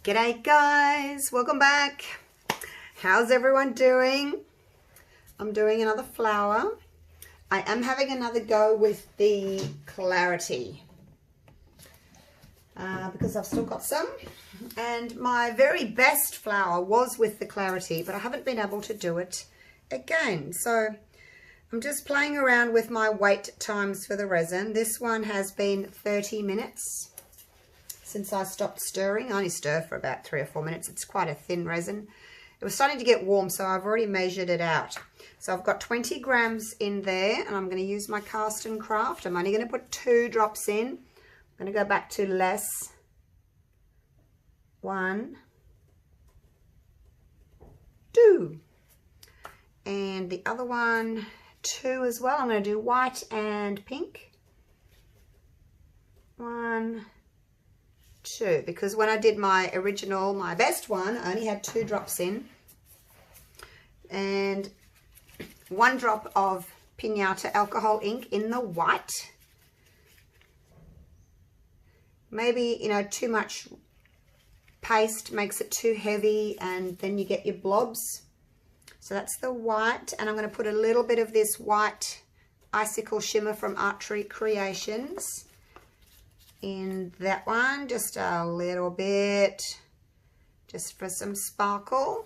G'day guys, welcome back. How's everyone doing? I'm doing another flower. I am having another go with the Clariti because I've still got some, and my very best flower was with the Clariti, but I haven't been able to do it again. So I'm just playing around with my wait times for the resin. This one has been 30 minutes since I stopped stirring. I only stir for about 3 or 4 minutes. It's quite a thin resin. It was starting to get warm, so I've already measured it out. So I've got 20 grams in there, and I'm going to use my Castin Craft. I'm only going to put 2 drops in. I'm going to go back to less. 1, 2. And the other one, 2 as well. I'm going to do white and pink. 1, 2, because when I did my original, my best one, I only had 2 drops in, and 1 drop of Pinata alcohol ink in the white. Maybe, you know, too much paste makes it too heavy and then you get your blobs. So that's the white, and I'm going to put a little bit of this white icicle shimmer from Art Tree Creations in that one, just a little bit, just for some sparkle.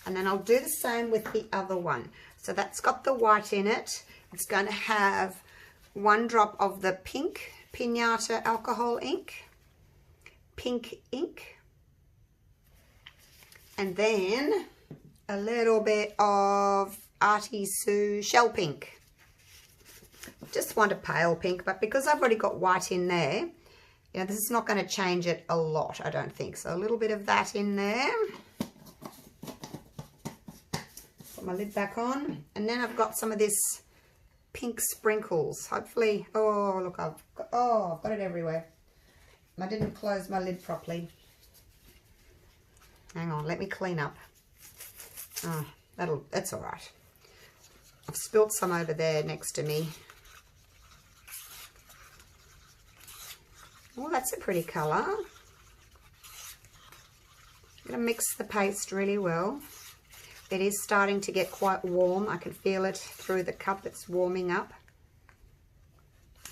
And then I'll do the same with the other one. So that's got the white in it. It's going to have 1 drop of the pink Pinata alcohol ink, pink ink, and then a little bit of Artie Sue shell pink. Just want a pale pink, but because I've already got white in there, you know, this is not going to change it a lot, I don't think. So a little bit of that in there. Put my lid back on, and then I've got some of this pink sprinkles. Hopefully, oh look, I've got it everywhere. I didn't close my lid properly. Hang on, let me clean up. Oh, that's all right. I've spilt some over there next to me. Oh, that's a pretty colour. I'm going to mix the paste really well. It is starting to get quite warm. I can feel it through the cup. It's warming up.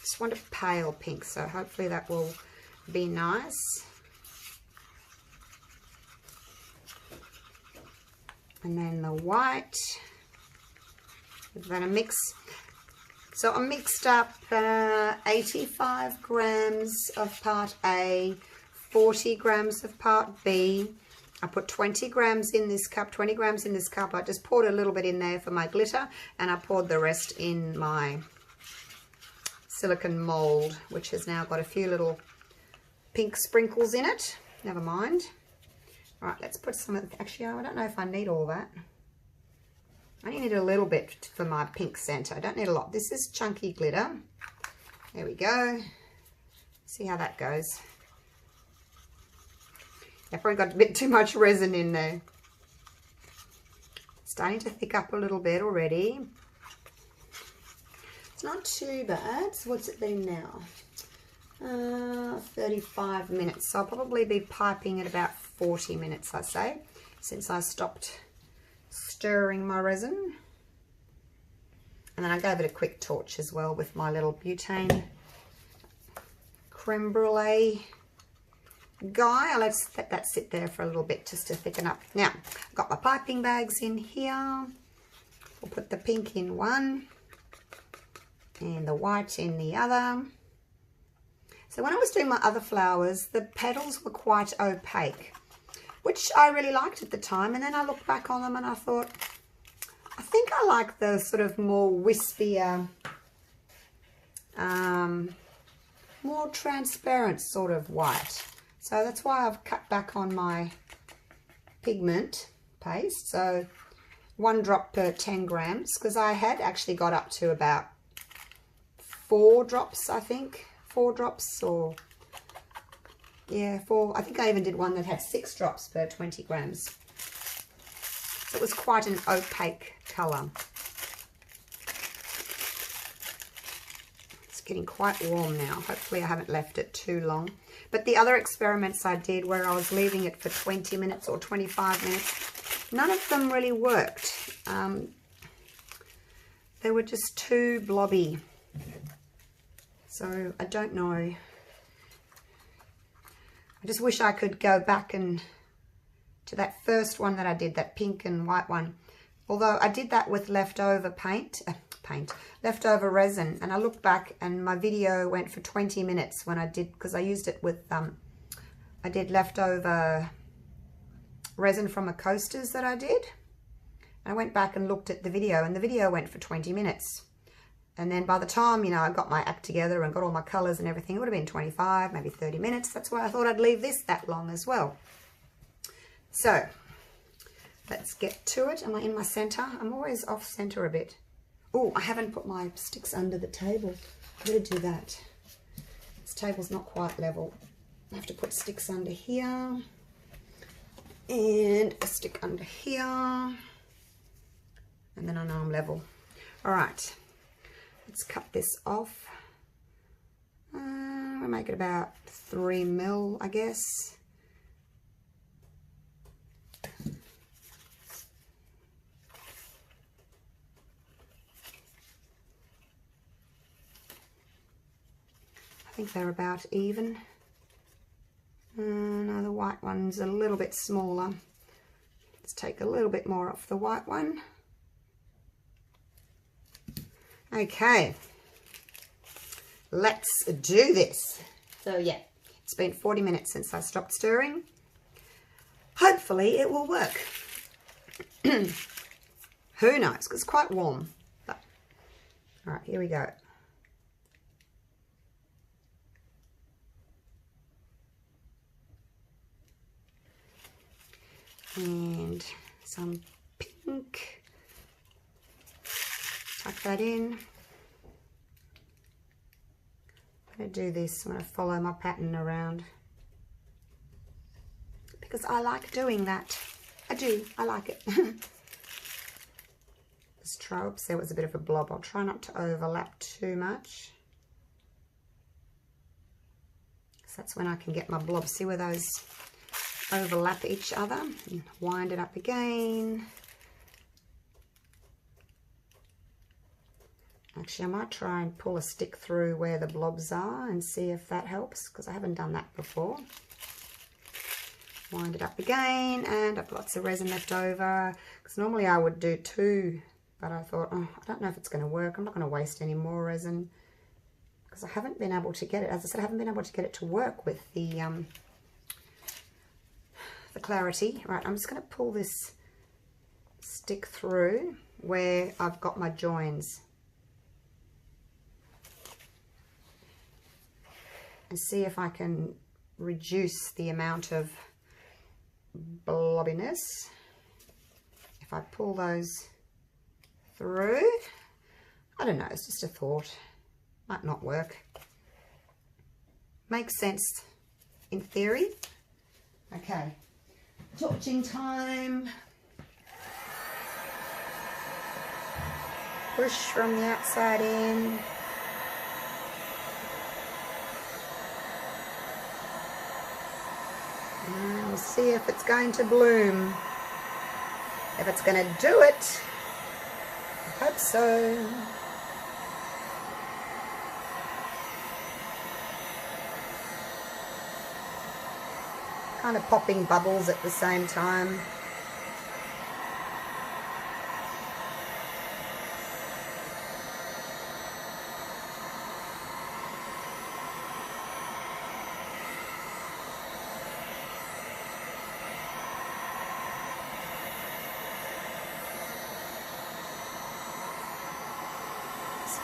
Just want a pale pink, so hopefully that will be nice. And then the white. Give that a mix. So I mixed up 85 grams of part A, 40 grams of part B. I put 20 grams in this cup, 20 grams in this cup. I just poured a little bit in there for my glitter, and I poured the rest in my silicone mold, which has now got a few little pink sprinkles in it. Never mind. All right, let's put some of, actually, I don't know if I need all that. I only need a little bit for my pink center. I don't need a lot. This is chunky glitter. There we go. See how that goes. I've probably got a bit too much resin in there. Starting to thick up a little bit already. It's not too bad. So what's it been now? 35 minutes. So I'll probably be piping at about 40 minutes, I say, since I stopped stirring my resin. And then I gave it a quick torch as well with my little butane creme brulee guy. I'll let that sit there for a little bit just to thicken up. Now, I've got my piping bags in here. We'll put the pink in one and the white in the other. So when I was doing my other flowers, the petals were quite opaque, which I really liked at the time. And then I looked back on them and I thought, I think I like the sort of more wispier, more transparent sort of white. So that's why I've cut back on my pigment paste. So 1 drop per 10 grams, because I had actually got up to about 4 drops, I think. 4 drops, or yeah, 4. I think I even did one that had 6 drops per 20 grams. So it was quite an opaque colour. Let's getting quite warm now. Hopefully I haven't left it too long. But the other experiments I did where I was leaving it for 20 minutes or 25 minutes, none of them really worked. They were just too blobby. So I don't know. I just wish I could go back and to that first one that I did, that pink and white one. Although I did that with leftover leftover resin, and I looked back and my video went for 20 minutes when I did, because I used it with, I did leftover resin from a coasters that I did. And I went back and looked at the video, and the video went for 20 minutes. And then by the time, you know, I got my act together and got all my colours and everything, it would have been 25, maybe 30 minutes. That's why I thought I'd leave this that long as well. So, let's get to it. Am I in my centre? I'm always off centre a bit. Oh, I haven't put my sticks under the table. I better do that. This table's not quite level. I have to put sticks under here. And a stick under here. And then I know I'm level. All right. Let's cut this off. We'll make it about 3 mil, I guess. I think they're about even. No, the white one's a little bit smaller. Let's take a little bit more off the white one. Okay, let's do this. So yeah, it's been 40 minutes since I stopped stirring. Hopefully it will work. Who knows, because it's quite warm. But, all right, here we go. And some pink. Tuck that in. I'm going to do this. I'm going to follow my pattern around because I like doing that. I do. I like it. Let's try. Oops, there was a bit of a blob. I'll try not to overlap too much. So that's when I can get my blob. See where those overlap each other? And wind it up again. Actually, I might try and pull a stick through where the blobs are and see if that helps, because I haven't done that before. Wind it up again, and I've lots of resin left over, because normally I would do 2, but I thought, oh, I don't know if it's going to work. I'm not going to waste any more resin, because I haven't been able to get it, as I said, I haven't been able to get it to work with the Clariti. Right, I'm just going to pull this stick through where I've got my joins. And see if I can reduce the amount of blobbiness. If I pull those through, I don't know, it's just a thought. Might not work. Makes sense in theory. Okay, torching time. Push from the outside in. And we'll see if it's going to bloom. If it's going to do it, I hope so. Kind of popping bubbles at the same time.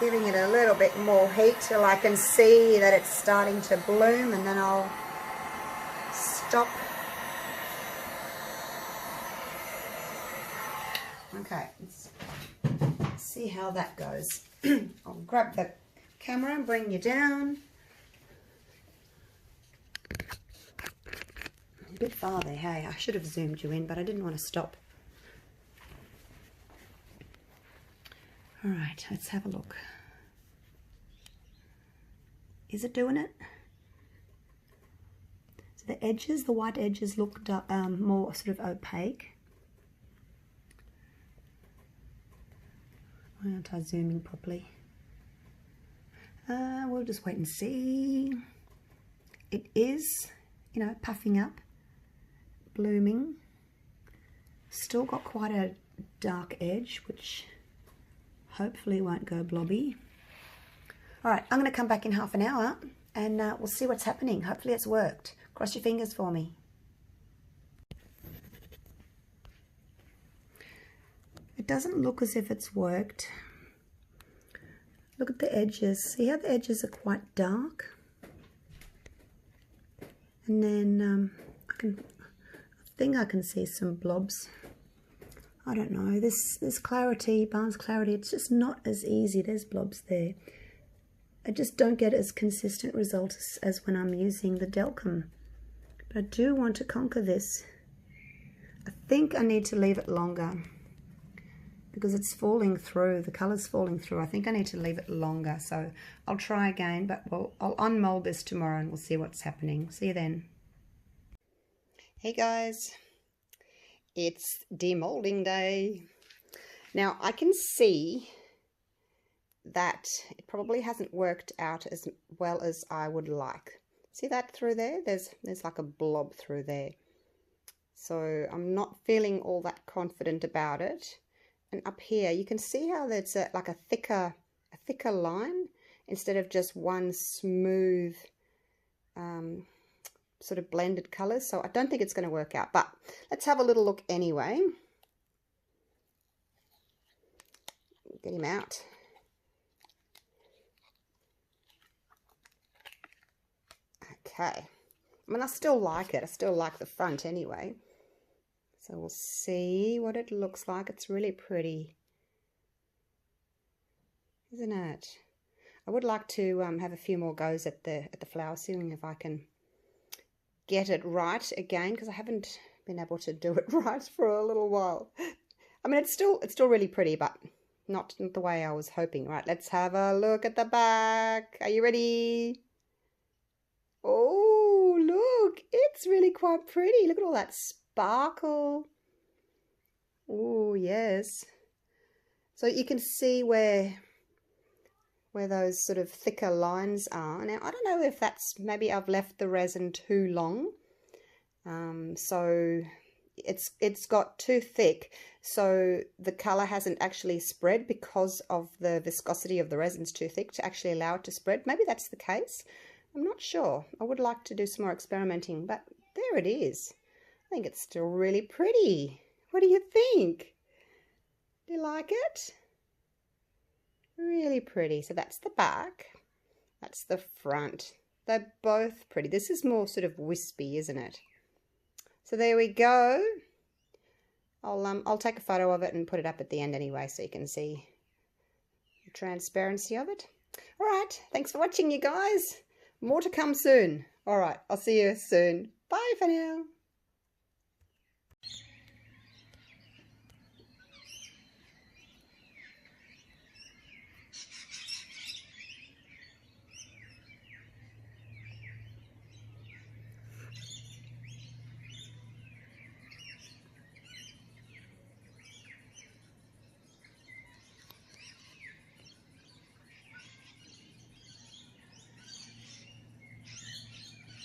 Giving it a little bit more heat till I can see that it's starting to bloom, and then I'll stop. Okay, let's see how that goes. I'll grab the camera and bring you down. A bit far there, hey, I should have zoomed you in, but I didn't want to stop. All right, let's have a look. Is it doing it? So the edges, the white edges look more sort of opaque. Why aren't I zooming properly? We'll just wait and see. It is, you know, puffing up, blooming. Still got quite a dark edge, which hopefully won't go blobby. All right, I'm going to come back in half an hour and we'll see what's happening. Hopefully it's worked. Cross your fingers for me. It doesn't look as if it's worked. Look at the edges. See how the edges are quite dark? And then I think I can see some blobs. I don't know. This Clariti, Barnes Clariti, it's just not as easy. There's blobs there. I just don't get as consistent results as when I'm using the Delcam. But I do want to conquer this. I think I need to leave it longer because it's falling through. The colour's falling through. I think I need to leave it longer. So I'll try again, but I'll unmold this tomorrow and we'll see what's happening. See you then. Hey guys, it's demolding day. Now I can see that it probably hasn't worked out as well as I would like. See that through there? There's like a blob through there. So I'm not feeling all that confident about it. And up here you can see how there's like a thicker line instead of just one smooth sort of blended colors. So I don't think it's going to work out, but let's have a little look anyway. Get him out. Okay. I mean, I still like it. I still like the front anyway. So we'll see what it looks like. It's really pretty, isn't it? I would like to have a few more goes at the flower sealing if I can get it right again, because I haven't been able to do it right for a little while. I mean, it's still really pretty, but not the way I was hoping. Right, let's have a look at the back. Are you ready? Oh, look, it's really quite pretty. Look at all that sparkle. Oh, yes. So you can see where those sort of thicker lines are. Now, I don't know if that's, maybe I've left the resin too long. So it's got too thick. So the color hasn't actually spread because of the viscosity of the resin's too thick to actually allow it to spread. Maybe that's the case. I'm not sure. I would like to do some more experimenting, but there it is. I think it's still really pretty. What do you think? Do you like it? Really pretty. So that's the back. That's the front. They're both pretty. This is more sort of wispy, isn't it? So there we go. I'll take a photo of it and put it up at the end anyway, so you can see the transparency of it. All right. Thanks for watching, you guys. More to come soon. All right. I'll see you soon. Bye for now.